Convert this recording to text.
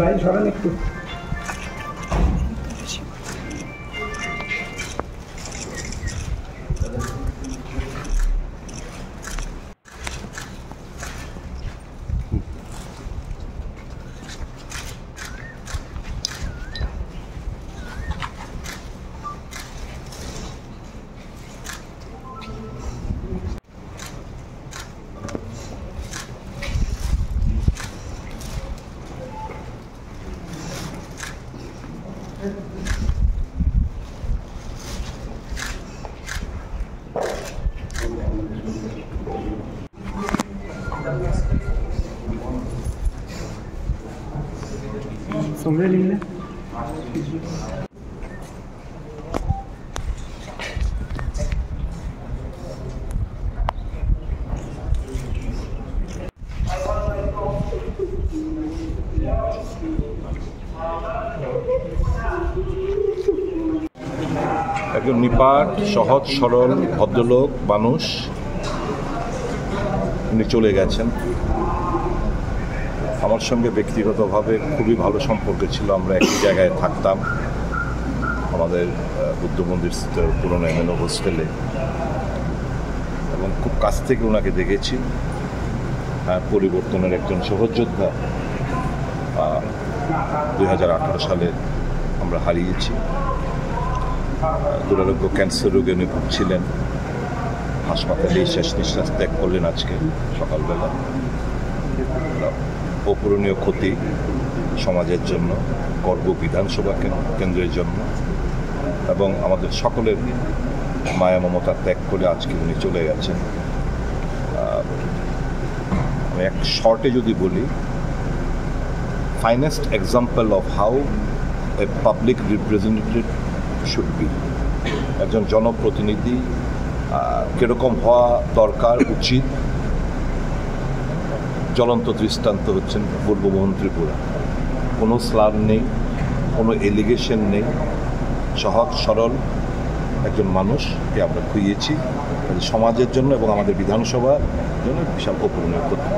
ভাই সরেন একটু। Sombrero lindo. একজন নিপাট সহজ সরল ভদ্রলোক মানুষ, উনি চলে গেছেন। আমার সঙ্গে ব্যক্তিগতভাবে খুবই ভালো সম্পর্ক ছিল, আমরা একই জায়গায় থাকতাম আমাদের বুদ্ধ মন্দির পুরনো এমএনও হোস্টেলে, এবং খুব কাছ থেকে ওনাকে দেখেছি। পরিবর্তনের একজন সহযোদ্ধা 2018 সালে আমরা হারিয়েছি। দুরারোগ্য ক্যান্সার রোগে উনি ভুগছিলেন, হাসপাতালেই শেষ নিঃশ্বাস ত্যাগ করলেন আজকে সকালবেলা। অপূরণীয় ক্ষতি সমাজের জন্য, গর্ব বিধানসভা কেন্দ্রের জন্য, এবং আমাদের সকলের মায়া মমতা ত্যাগ করে আজকে উনি চলে গেছেন। আমি এক শর্টে যদি বলি, finest example of how a public representative should be. একজন জনপ্রতিনিধি কীরকম হওয়া দরকার, উচিত, জ্বলন্ত দৃষ্টান্ত হচ্ছেন পূর্বমোহন ত্রিপুরা। কোনো স্লার নেই, কোনো এলিগেশন নেই, সহজ সরল একজন মানুষকে আমরা খুইয়েছি সমাজের জন্য এবং আমাদের বিধানসভার জন্য বিশাল অপূরণীয় ক্ষতি।